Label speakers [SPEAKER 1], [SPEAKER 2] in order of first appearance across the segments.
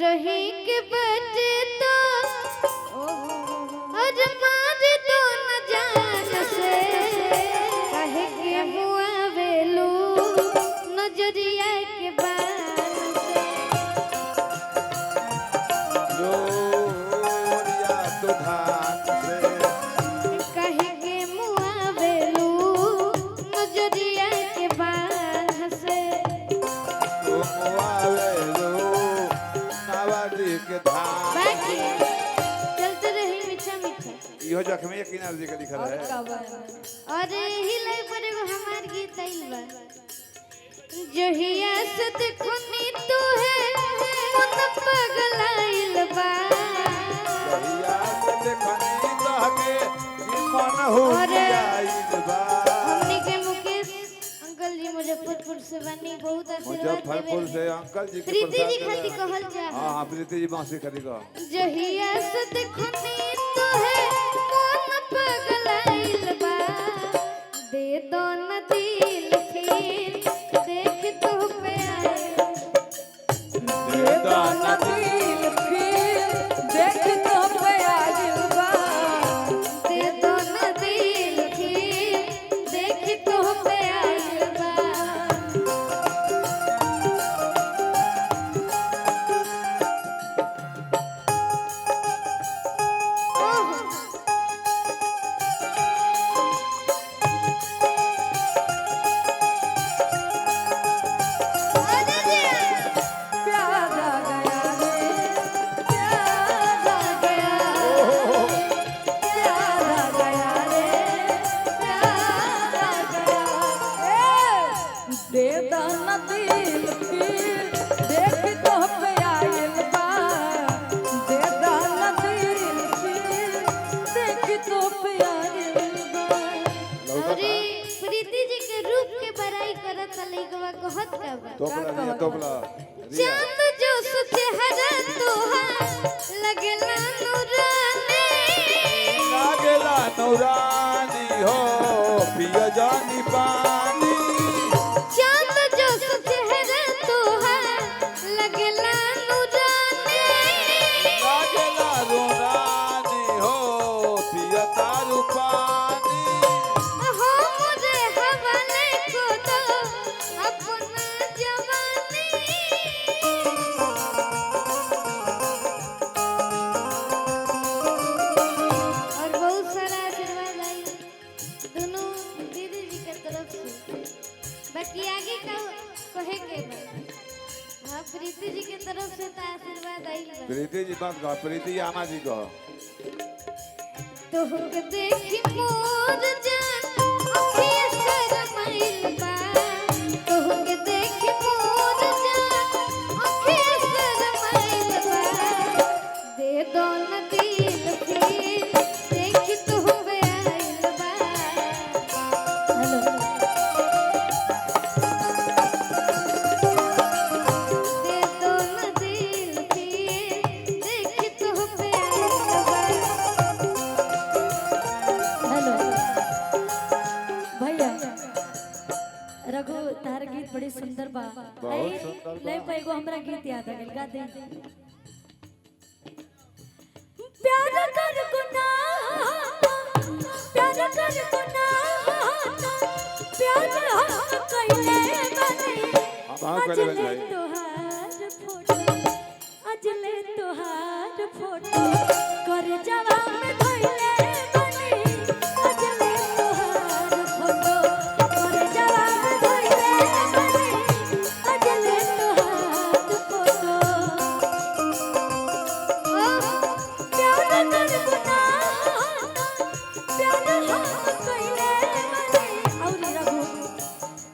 [SPEAKER 1] रही के बचे तो और मार दो न जान से कहे के हुआ वेलू नजरिया के बान से
[SPEAKER 2] जोरिया तो धान से
[SPEAKER 1] कहे के मुआ वेलू नजरिया के बान से
[SPEAKER 2] के धान
[SPEAKER 1] बाकी चलते रही मीठा मीठा
[SPEAKER 2] इहो जख्मी के किनारे जी के लिखल है
[SPEAKER 1] और हिलाई पर एगो हमार गीत आइल बा जहिया से देखनी तू है मन पगलाइल बा
[SPEAKER 2] जहिया से देखनी तहके ई मन हो जाइल बा
[SPEAKER 1] हमनी के मुकेश अंकल जी मुजफ्फरपुर से बनी बहुत आशीर्वाद
[SPEAKER 2] मुजफ्फरपुर से अंकल जी के
[SPEAKER 1] प्रीति जी खाती कहल जा
[SPEAKER 2] हां प्रीति जी मासी खाती कह
[SPEAKER 1] जहिया से देखनी तू है मन पगलाइल बा दे दो न दिल फिर देख तू पे आए
[SPEAKER 3] दे दो न दिल फिर देख तो पे आइल बा
[SPEAKER 1] दे दो न दिल फिर देख तू पे आइल बा
[SPEAKER 3] प्यार आ गया रे प्यार आ गया प्यार आ गया रे प्यार आ गया दे दो न दिल फिर देख तो पे आइल बा दे दो न दिल फिर देख तो पे आइल बा
[SPEAKER 1] अरे प्रीति जी के रूप के बड़ाई करत लइकवा कहत का बा
[SPEAKER 2] तोपला दिया तोपला
[SPEAKER 1] चांद जो सुचेहरा तोहार लगला नूरानी
[SPEAKER 2] लागेला नौरानी हो पिया जानी पानी
[SPEAKER 1] चांद जो सुचेहरा तोहार लगला नूरानी
[SPEAKER 2] लागेला रोरानी हो पिया तारू पानी
[SPEAKER 1] हो मुझे हवाले को दो अपना जवानी और बहुत सारा आशीर्वाद आई दोनों दीदी जी के तरफ से बाकी आगे का कहे के बा हाँ प्रीति जी के तरफ से तो आशीर्वाद आई बा
[SPEAKER 2] प्रीति जी बात कह प्रीति आमा जी कह
[SPEAKER 1] तो के देखी मोर जान अखिए शरमाइल बा तो के देखी मोर जान अखिए शरमाइल बा दे दो न दिल फिर देखी तो होवे आइल बा हेलो दे दो न दिल फिर देखी तो होवे आइल बा
[SPEAKER 3] हेलो भैया रघु तार गीत बड़ी सुंदर बा
[SPEAKER 2] बहुत सुंदर बा।
[SPEAKER 3] ले पे एगो हमरा गीत याद आ गेल गा दे प्यार कर गुनाह प्यार कर गुनाह प्यार हम कइले बने
[SPEAKER 2] हम आओ करे बन भाई
[SPEAKER 3] तोहार फोटो अजले तोहार फोटो कर जवाब में धइले बने अजले तोहार फोटो कर जवाब में धइले बने अजले तोहार फोटो प्यार कर गुनाह प्यार हम कइले बने और रघु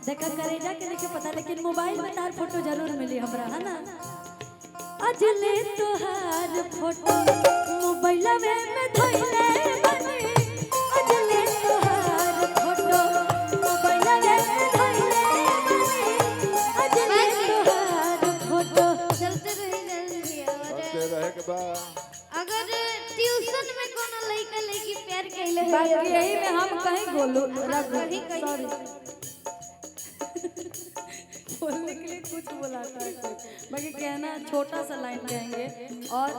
[SPEAKER 3] देखा करे जाके देखे पता लेकिन मोबाइल में तार फोटो जरूर मिली हमरा है ना अजले तोहार फोटो मोबाइल में धइले बने अजले तोहार फोटो मोबाइल में धइले बने अजले तोहार फोटो
[SPEAKER 1] चलते रही जल्दी
[SPEAKER 2] करते
[SPEAKER 1] और
[SPEAKER 2] रहे के बा
[SPEAKER 1] अगर ट्यूशन में कोनो लड़का लड़की प्यार कहले
[SPEAKER 3] बाकी यही में हम कहीं गोलू
[SPEAKER 1] कहीं कहीं
[SPEAKER 3] सॉरी बोलने के लिए कुछ बुलाता है कोई। बाकी कहना छोटा सा लाइन कहेंगे। और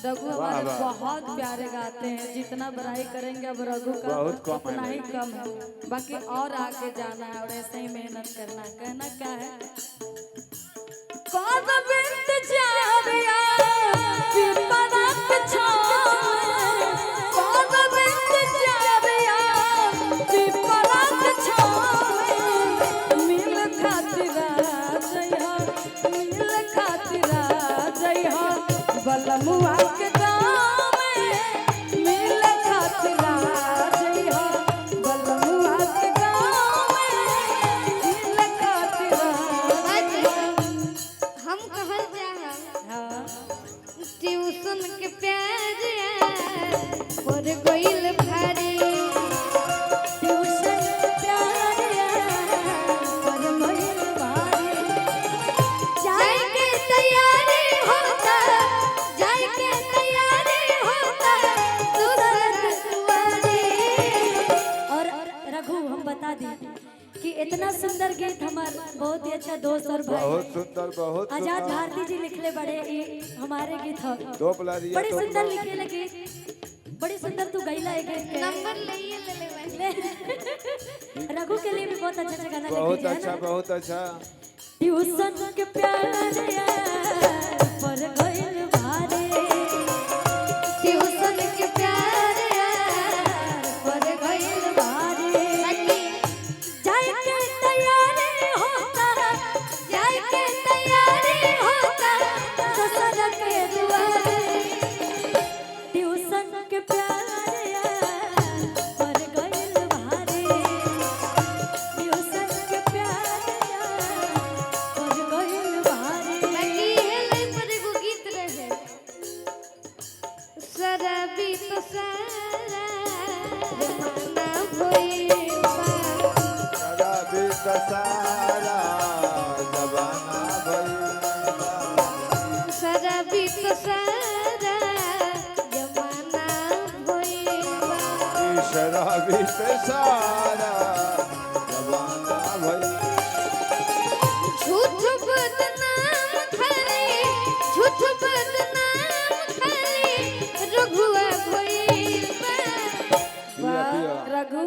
[SPEAKER 3] रघु हमारे
[SPEAKER 2] वाह।
[SPEAKER 3] बहुत प्यारे गाते हैं, जितना बड़ाई करेंगे अब रघु का
[SPEAKER 2] बहुत कम है
[SPEAKER 3] उतना ही
[SPEAKER 2] भाई।
[SPEAKER 3] कम है। बाकी और आगे जाना है और ऐसे ही मेहनत करना है। कहना क्या है? कौन बिंद जारिया पिपरा के छावे, कौन बिंद जारिया पिपरा के छावे, मिल खातिर जइहा, मिल खातिर जइहा बलमुआ के गाँव में, मिल खातिर जइहा बलमुआ के गाँव में, मिल खातिर जइहा।
[SPEAKER 1] हम कहल जा
[SPEAKER 3] हाँ
[SPEAKER 1] ट्यूशन के प्यार और गइल भारी
[SPEAKER 3] ट्यूशन प्यार पर भइल भारी,
[SPEAKER 1] जाए के तैयारी होता, जाए के तैयारी होता दूसर दुआरी।
[SPEAKER 3] और रघु हम बता दी कि इतना सुंदर गीत हमार बहुत ही अच्छा दोस्त और भाई
[SPEAKER 2] बहुत सुंदर, बहुत
[SPEAKER 3] आजाद
[SPEAKER 2] सुंदर।
[SPEAKER 3] भारती जी लिखले बड़े ये हमारे गीत ह।
[SPEAKER 2] दो पलारिया
[SPEAKER 3] बड़ी
[SPEAKER 2] तो
[SPEAKER 3] सुंदर लिखे लगे, बड़ी सुंदर तू गईला है गीत के।
[SPEAKER 1] नंबर ले ले
[SPEAKER 3] रघु के लिए भी बहुत अच्छा गाना
[SPEAKER 2] बहुत
[SPEAKER 3] लिखे
[SPEAKER 2] अच्छा, बहुत अच्छा।
[SPEAKER 3] ट्यूशन के प्यार पर गइल भारी,
[SPEAKER 1] ट्यूशन के प्यार
[SPEAKER 3] पर गइल भारी, जाए के तैयारी होता,
[SPEAKER 1] जाए के तैयारी होता
[SPEAKER 3] ससुर के दुआरे। ट्यूशन के प्यार पर गइल भारी, ट्यूशन के प्यार पर गइल भारी।
[SPEAKER 1] बाकी हेले पर एगो गीत रहे शराबी तो सारा जमाना भइल बा।
[SPEAKER 2] शराबी तो सारा जमाना भइल बा।
[SPEAKER 1] शराबी तो सारा जमाना भइल बा।
[SPEAKER 2] ई शराबी तो सारा जमाना भइल।
[SPEAKER 1] झूठ बदनाम खाली, झूठ बदनाम खाली रघुआ भइल बा।
[SPEAKER 2] पिया, पिया।
[SPEAKER 3] रघु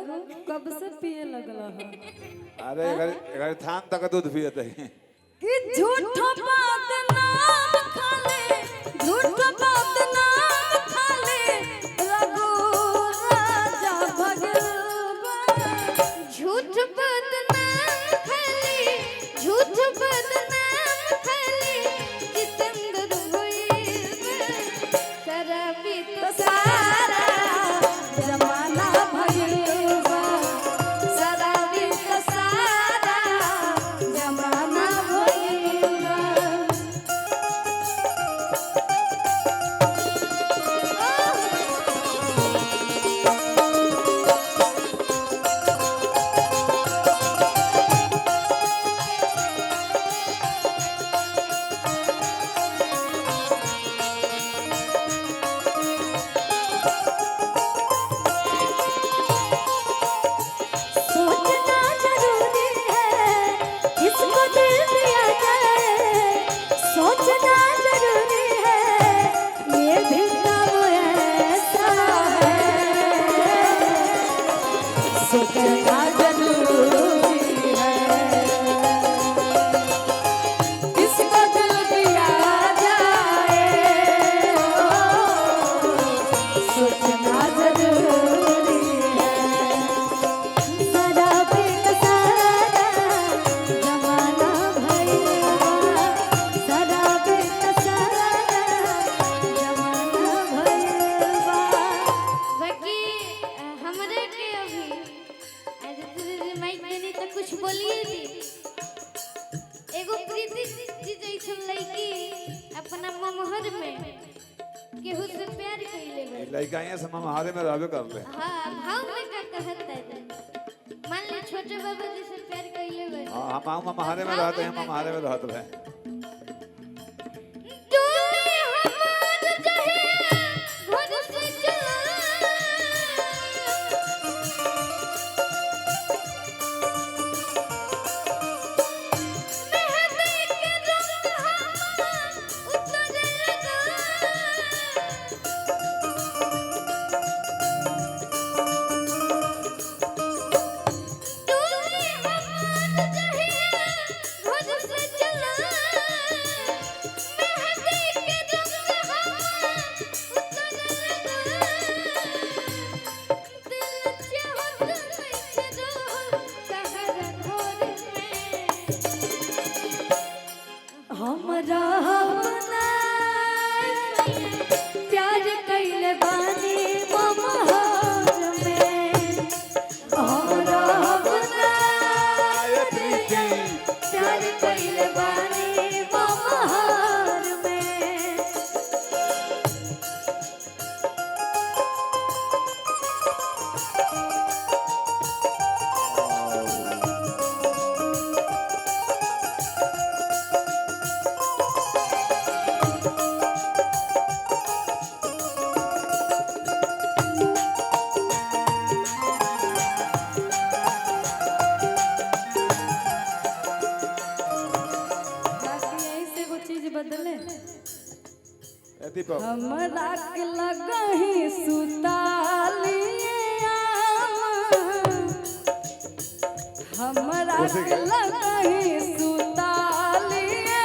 [SPEAKER 3] कब से पिए लगला है?
[SPEAKER 2] अरे घर थान तक दूध पियत है।
[SPEAKER 3] कि झूठो बदनाम खाले, झूठो बदनाम खाले रघु राजा भगवा।
[SPEAKER 1] झूठ बदनाम खाली, झूठ बदनाम खाली जितेंद्र भइल बा। शराबी तो सारा
[SPEAKER 3] जमाना भइलबा, शराबी तो सारा जमाना भइलबा। सोचना जरूरी है किसको दिल दिया जाए, सोचना जरूरी है ये भी काम ऐसा है, सोचना जरूरी है किसको दिल दिया जाए, सोचना जरूरी है। शराबी का सारा जमाना भइलबा, शराबी का सारा जमाना भइलबा।
[SPEAKER 1] बाकी हमरे के अभी आज दीदी माइक देनी तो कुछ बोलिए दी। एगो प्रीति जी जैसन लड़की अपना ममहर में केहू से प्यार कइले बा।
[SPEAKER 2] लड़का यहाँ से ममहारे में रहबे कर ले।
[SPEAKER 1] हाँ भाव में का कहत है। मान ले छोटे बाबा जी से प्यार कइले बा।
[SPEAKER 2] हाँ, हम ममहारे में रहते हैं, ममहारे में रहते हैं।
[SPEAKER 1] डोली हमार जहिया घर से चला, मेहर
[SPEAKER 3] प्यार कैले बानी ममहार में और अपना प्रीति प्यार कैले बानी ममहार में बदले
[SPEAKER 2] दीपक
[SPEAKER 3] हमरा के लगही सुतालिया हमरा के लगही सुतालिया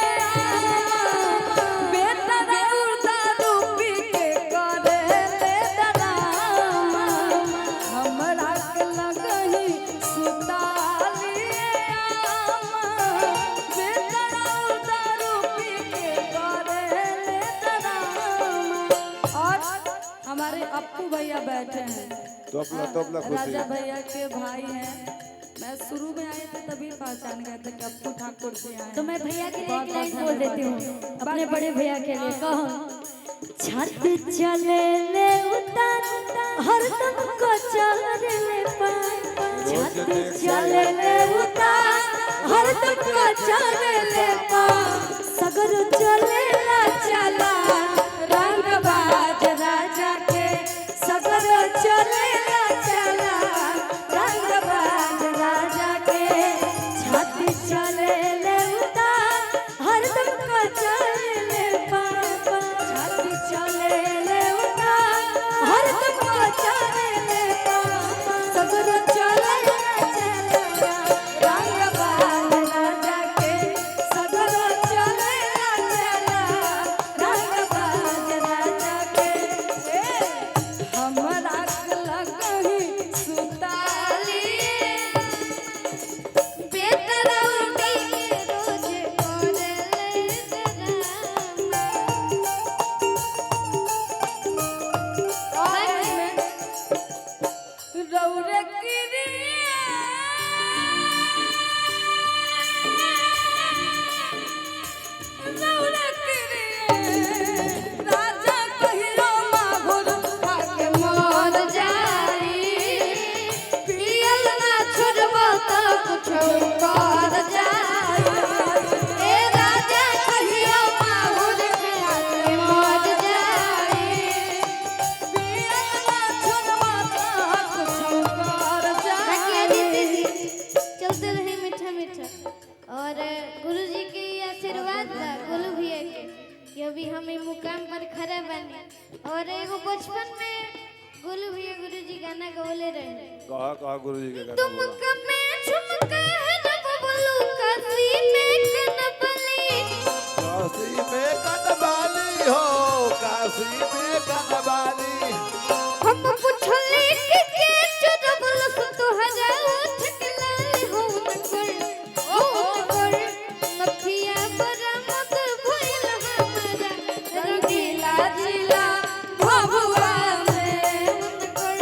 [SPEAKER 3] बेटा दारू पी के करे ले डरामा हमरा के लगही सुतालिया बेटा दारू पी के करे ले डरामा और हमारे अप्पू भैया बैठे हैं
[SPEAKER 2] तोपला खुशी
[SPEAKER 3] राजा भैया के भाई हैं। मैं शुरू में आए थे तभी पहचान गए थे कि अप्पू ठाकुर जी आए
[SPEAKER 1] तो मैं भैया के लिए एक लाइन बोल देती हूँ अपने बड़े भैया के लिए कहो छत चले ले उतार हर दम को चले ले पार छत चले ले उतार हर दम को चले ले पार सगर चले ला चला रंग बाज राजा के सगर चले ला चला रंग बाज राजा के छाती चले ले उतार हर दम को चले ले पापा छाती चले ले उतार हर दम को चले ले पापा सगर चले ला चला रंग बाज राजा के सगर चले ला चला रंग बाज राजा के हमरा के लगही सुताली बेटा रोटी के रोज करे ले डरामा रौरे राजा कहिरो माघुर खाके मर जाई पियल ना छोड़बो त कुछो कर जाई ए राजा कहिरो माघुर खाके मर जाई पियल ना छोड़बो त कुछो कर जाई चलते रहे मीठा मीठा और गुरुजी के आशीर्वाद था गोलू भैया के कि अभी हम इस मुकाम पर खड़ा बने और एगो बचपन में गोलू भैया गुरुजी गाना गौले रहे
[SPEAKER 2] कहा गुरुजी के गाना
[SPEAKER 1] तुम
[SPEAKER 2] बोला
[SPEAKER 1] कमे झुमका है न बबलू काशी में कनबली
[SPEAKER 2] काशी में कनबाली हो काशी में कनबाली
[SPEAKER 1] हम पूछले कि के चुरबल तोहरा उठ के लाल हो न कर नथिया बरामद भइल हमरा रंगीला जिला भभुआ में उनकर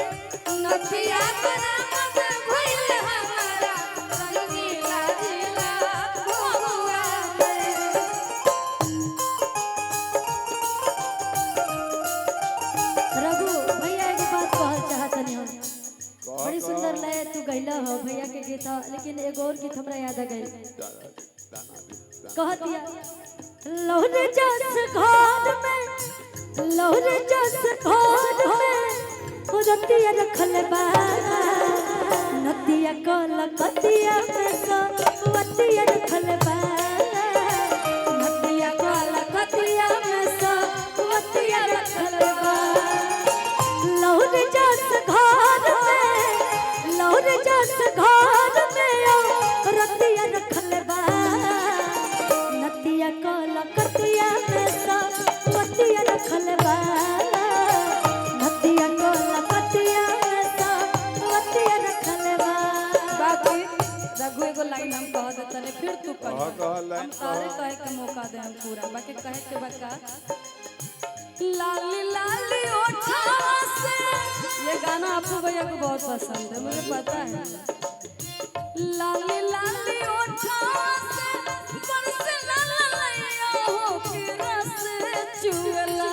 [SPEAKER 1] नथिया बरामद भइल हमरा रंगीला जिला भभुआ में रघु भैया एगो बात कहल चाहतनी हम बड़ी सुंदर लय तू गैला हो भैया के गीत ह, लेकिन एगो और गीत हमरा याद आ गइल कह दिया लौरे जस घर में लौरे जस घर में रतिया रखल बा नतिया कल कतिया में सवतिया रखल बा नतिया कल कतिया में सवतिया रखल बा लौरे जस घर में लौरे जस घर में रतिया रखल बा नतिया कल कतिया में सवतिया रखल बा नतिया कल कतिया में सवतिया रखल बा
[SPEAKER 3] बाकी रघु एगो लाइन हम कह देतने फिर तू कह
[SPEAKER 2] कह लाइन
[SPEAKER 3] हम सारे कहे के मौका दे हम पूरा बाकी कहे के बका भैया को बहुत पसंद है, मुझे पता है। लाली लाली ओठा से बरसे ललैया हो के रस चुएला।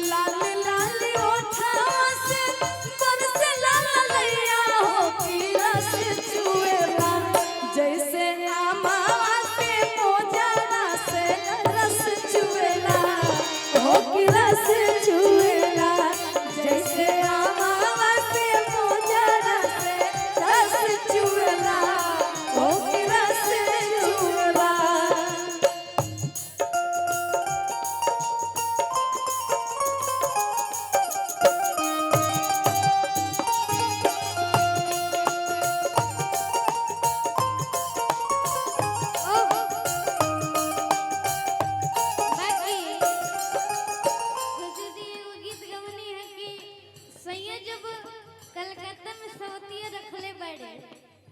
[SPEAKER 3] लाली लाली ओठा से बरसे ललैया हो के रस चुएला। जैसे आमा के मोजरा से रस चुएला हो के रस चुएला। जैसे आमा के मोजरा से रस चुएला हो के रस चुएला।
[SPEAKER 1] बाकी खुशबू एगो गीत गवनी है कि सैया जब कलकत्ता में सवतिया रखले बाड़े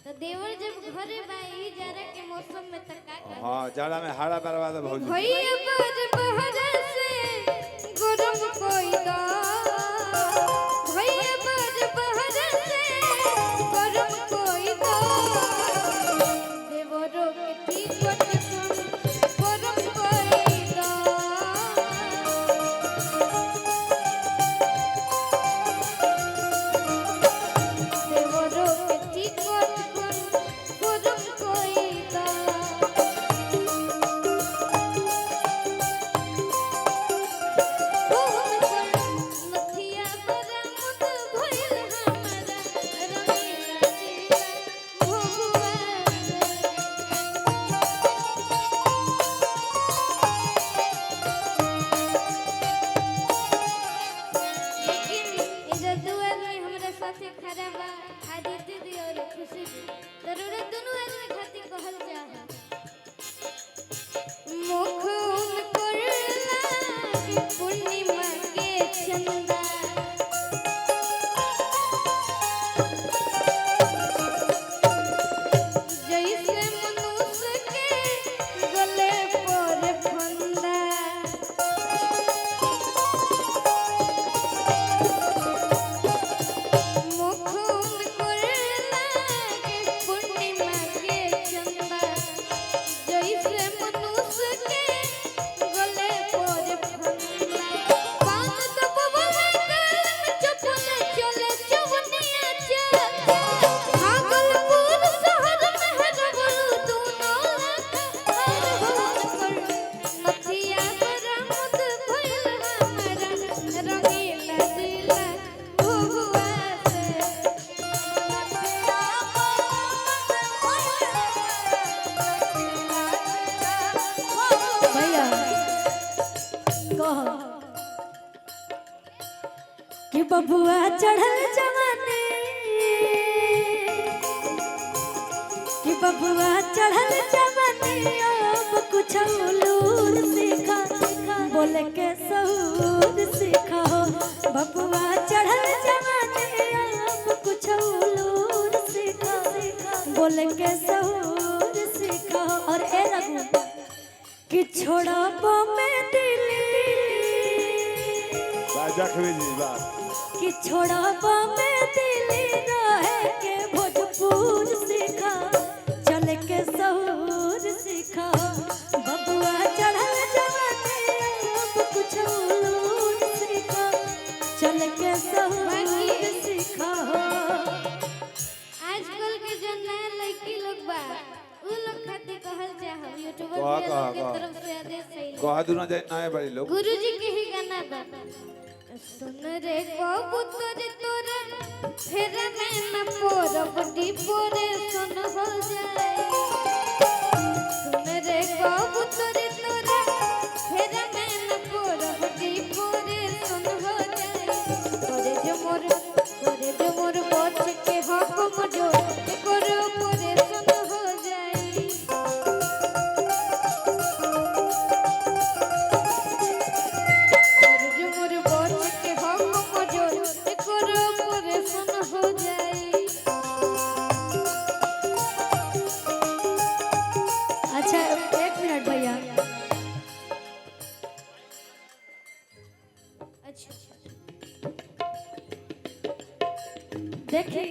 [SPEAKER 1] तो देवर जब घरे बाई जाड़ा के मौसम में त का कर
[SPEAKER 2] हाँ जाड़ा में हाड़ा बर्बाद भौजी
[SPEAKER 1] भैया बाज बहरा से गरम कोई दा भैया बाज बहरा से गरम कोई दा देवरो के ठीक बट गरम कोई दा देवरो के ठीक बट गरम कोई दा नथिया बरामद भइल हमरा रंगीला जिया भगवा लेकिन इधर दुआ में हमरा साथे खड़ा बा आदित्य दी और खुशी दी जरूर दोनों आदमी खातिर कहल चाह मुख उनकर लागे पूर्णिमा के चंदा जैसे मनुष्य के गले पर फंदा मुख उनकर लागे पूर्णिमा के चंदा जैसे मनुष्य के गले पर फंदा पान दबवले कान में चपले चले चवनिया चाचा भागलपुर शहर में है डबलू दोनों नथिया बरामद भइल हमरा रंगीला जिला भगवा से नथिया
[SPEAKER 3] भैया कहो कि बबुआ चढ़ल जवानी कि बबुआ चढ़ल जवानी अब कुछ लूर सीखा बोले के सहूर सीखा हो बबुआ चढ़ल जवानी अब कुछ लूर सीखा बोले के सहूर सीखा हो। और ए रघु कि छोड़बो में दिली
[SPEAKER 2] बाजा खबी जी बा
[SPEAKER 3] कि छोड़बो में दिली रहे के भोजपुर सीखा चल के सहूर सीखा बबुआ चढ़ल जवानी अब कुछ लूर सीखा चल के सहूर सीखा
[SPEAKER 1] आजकल के जो नया लड़की लोग बा उ लोग खातिर कहल चाह यूट्यूबर
[SPEAKER 2] कहा,
[SPEAKER 1] भैया लोग के
[SPEAKER 2] कहा।
[SPEAKER 1] तरफ से आदेश है
[SPEAKER 2] कहा दूना जाए नए बड़ी लोग
[SPEAKER 1] गुरुजी के ही गाना बा सुन रे कबूतर तोरा फिर मैं न पोरब डिपोरे सुन हो जाए सुन रे कबूतर तोरा फिर मैं न पोरब डिपोरे सुन हो जाए करे जो मोर बच के हक मुझो करो पोरे सुन हो जाए करे जो मोर बच के हक मुझो करो पोरे सुन हो जाए
[SPEAKER 3] अच्छा एक मिनट भैया
[SPEAKER 1] अच्छा
[SPEAKER 3] देखिए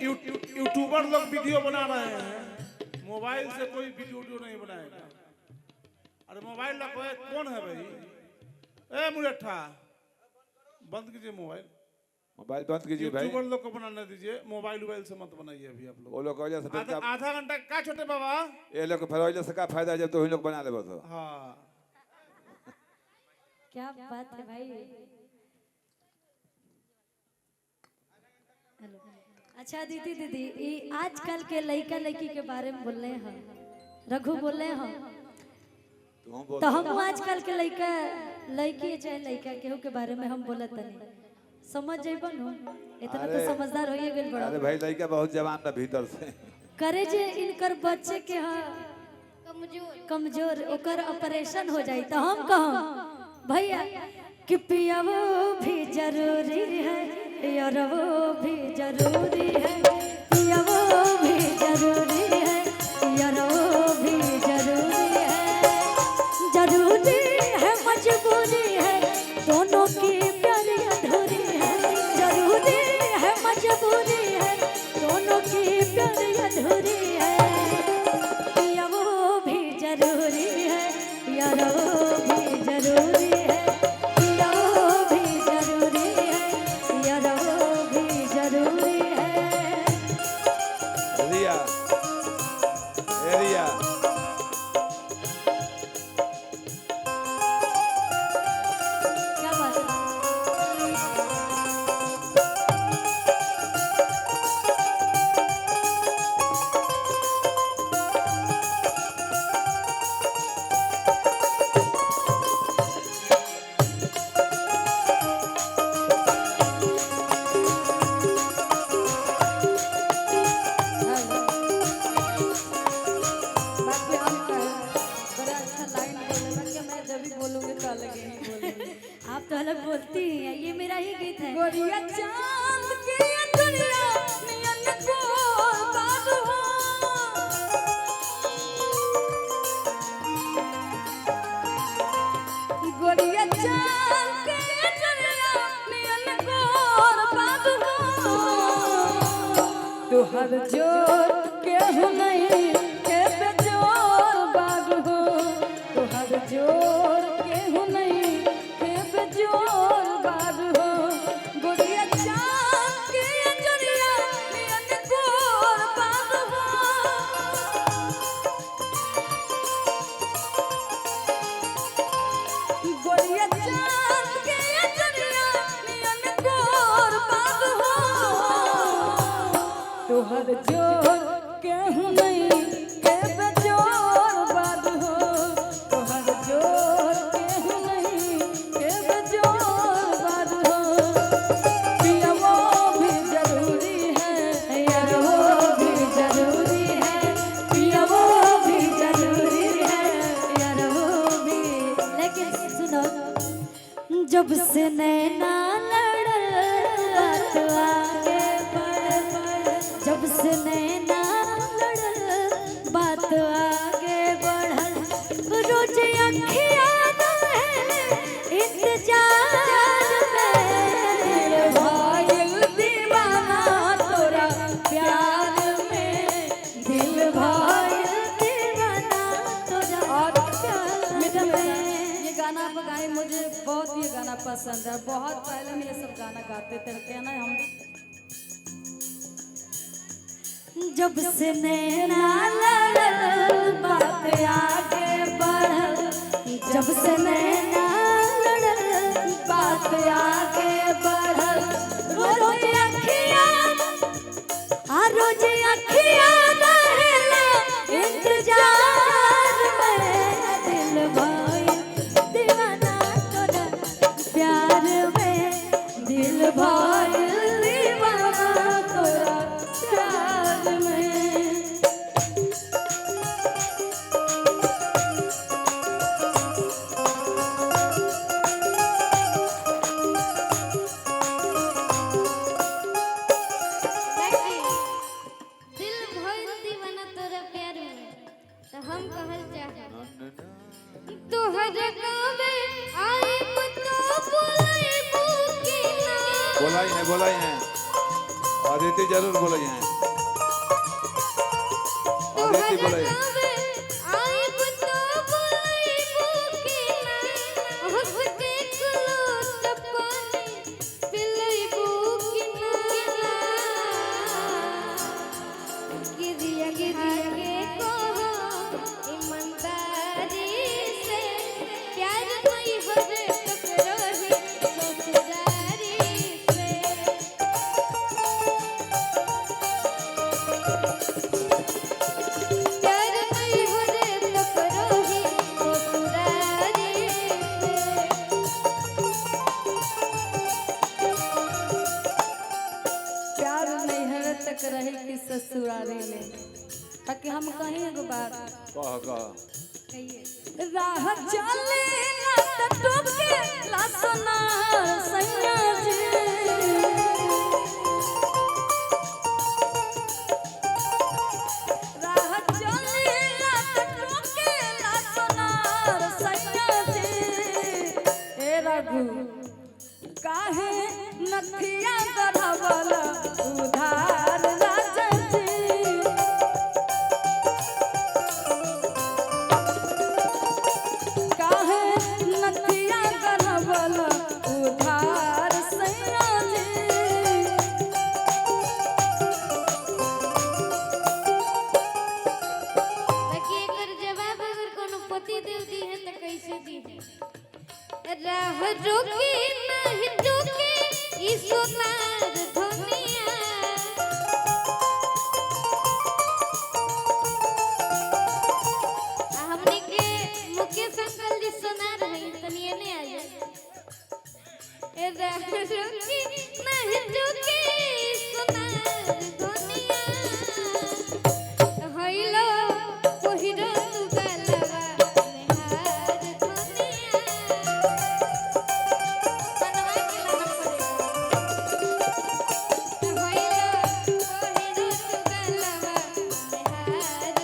[SPEAKER 4] यूट्यूबर लोग वीडियो बना रहे हैं, मोबाइल से कोई वीडियो नहीं बनाएगा। अरे मोबाइल रखो, कौन है भाई? ए मुरट्ठा, बंद कीजिए मोबाइल।
[SPEAKER 2] मोबाइल बंद कीजिए भाई।
[SPEAKER 4] यूट्यूबर लोग को बनाने दीजिए, मोबाइल से मत बनाइए अभी आप
[SPEAKER 2] वो
[SPEAKER 4] लोग।
[SPEAKER 2] लोग की वजह से फिर क्या-
[SPEAKER 4] आधा घंटा का छोटे बाबा।
[SPEAKER 2] ये लोग के फरवाइले से का फायदा जब तो ही लोग बना ले बस।
[SPEAKER 4] हाँ
[SPEAKER 3] क्या बात है भाई। हेलो, अच्छा दीदी ये आजकल के लड़का लड़की के बारे में बोल रहे हैं, रघु बोल रहे हैं, तो हम आजकल के लड़का लड़की चाहे लड़का केहू के बारे में हम बोलत नहीं, समझ जेबो नु, इतना तो
[SPEAKER 2] अरे-
[SPEAKER 3] समझदार होइए गेल बड़ा।
[SPEAKER 2] अरे भाई लड़का बहुत जवान था भीतर से।
[SPEAKER 3] करे जे इनकर बच्चे के हाँ कमजोर ओकर ऑपरेशन हो जाए तो हम कहम भैया कि पियावो भी जरूरी है, यारवो भी जरूरी है, पियावो भी जरूरी है, यारवो भी जरूरी है मजबूरी है, दोनों की प्यार अधूरी है, जरूरी है मजबूरी है, दोनों की प्यार अधूरी है, पियावो भी जरूरी है, यारवो भी जरूरी है, पियावो भी जरूरी है, यारवो भी जरूरी है।
[SPEAKER 2] रिया रिया
[SPEAKER 3] क्या बात है? बाकी हम बड़ा अच्छा लाइन बोले, बाकी मैं जब भी बोलूंगी तो अलग ही बोलूंगी। आप तो अलग बोलती ही हैं, ये मेरा ही गीत है। गोरिया चांद की दुनिया नियन को बात हो, गोरिया चांद की दुनिया नियन को बात हो, तुहर जोर केहू नहीं के बेजोर बाग हो, तुहर जोर केहू नहीं के बेजोर बाग हो, गोरिया चांद की दुनिया नियन को बाग हो, गोरिया चांद की दुनिया नियन को बाग हो, तुहर जोर केहू नहीं के बेजोर बाग हो, तुहर जोर केहू नहीं के बेजोर बाग हो, पियावो भी जरूरी है, यारवो भी जरूरी है, पियावो भी जरूरी है, यारवो भी। लेकिन सुनो, जब से नैना लड़ल बात आगे बढ़, जब से नैना लड़ल बात आगे बढ़ल, रोज अखियाँ रहले इंतजार में, भाईल दीवाना तोरा प्यार में, दिल भाईल दीवाना तोरा प्यार में। ये गाना आप गाए, मुझे बहुत ये गाना पसंद है, बहुत पहले हम ये सब गाना गाते थे, कहना हम जब से नैना लड़ल बात आगे बढ़ल, जब से नैना लड़ल बात आगे बढ़ल, रोज अखियाँ रहला इंतजार में, दिल भाई दीवाना तोरा प्यार में, दिल भाई दीवाना तोरा प्यार में।
[SPEAKER 1] दिल भइल दीवाना तोरा प्यार में, तो हम कहल चाहे तोहर गावे आइब तो बुलाइबू कि ना,
[SPEAKER 2] बोला ही है अदिति जरूर बोले हैं। अदिति बोले हैं।
[SPEAKER 3] रही कि ससुरारी में ताकि हम कहीं एगो बात राह चले ना त डूब के लासना सैया जी राह चले ना त डूब के लासना सैया जी ए रघु काहे नथिया गढ़वला उधार राजा जी काहे नथिया गढ़वला उधार सैया जी
[SPEAKER 1] बाकी एकर जवाब अगर कोनो पति देव दी है त कैसे दी है राह रोके नहीं रोके ई सोनार धनिया हमने के मुकेश अंकल जी सोनार है तनिए ने आ जाए राह रोके नहीं रोके ई सोनार धनिया हइलो पहिरो तू गलवा निहार धनिया बनवा के लगन पड़े हइलो पहिरो तू गलवा निहार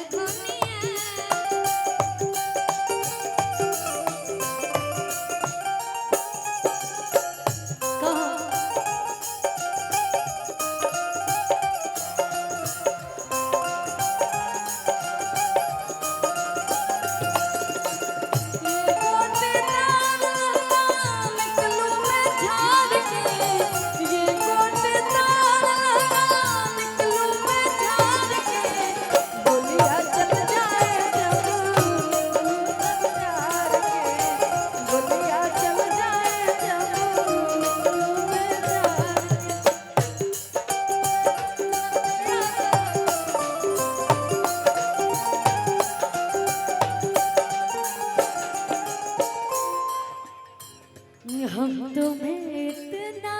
[SPEAKER 1] हम तुम्हें इतना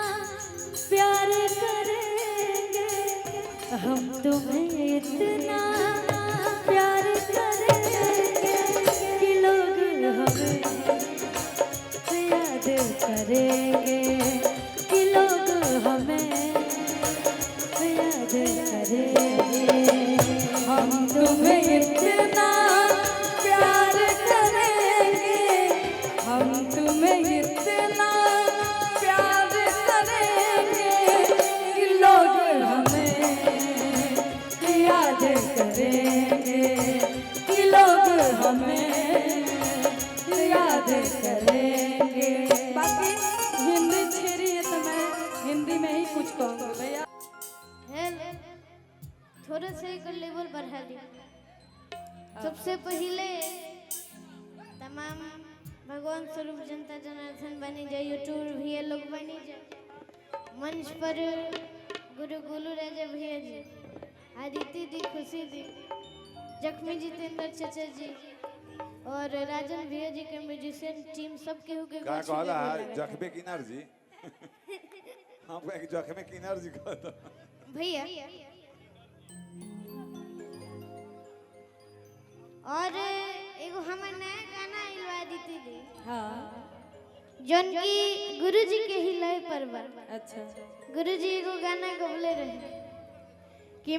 [SPEAKER 1] प्यार करेंगे हम तुम्हें इतना प्यार करेंगे कि लोग हमें याद करेंगे कि लोग हमें याद करेंगे
[SPEAKER 3] हम तुम्हें इतना प्यार करेंगे हम तुम्हें इतना प्यार करेंगे कि लोग हमें याद करेंगे कि लोग हमें याद करेंगे। बाकी हिंदी छेड़ी है तो मैं हिंदी में ही कुछ कहूँगा भैया।
[SPEAKER 1] थोड़ा सा एक लेवल बढ़ा दी सबसे पहले तमाम भगवान स्वरूप जनता जनार्दन बनी जाए यूट्यूब भी लोग बनी जाए मंच पर गुरु गोलू राजा भैया जी आदित्य दी खुशी दी जख्मी जितेंद्र चचा जी और राजन भैया जी के म्यूजिशियन टीम सब के हुके
[SPEAKER 2] का कहला जख्मे किनार जी हम कहे जख्मे किनार जी कहता
[SPEAKER 1] भैया और एगो हमर नया गाना आइलवा दीती दी
[SPEAKER 3] हाँ
[SPEAKER 1] जौन की गुरुजी के ही लय पर बा
[SPEAKER 3] अच्छा
[SPEAKER 1] गुरुजी एगो गाना गवले रहे कि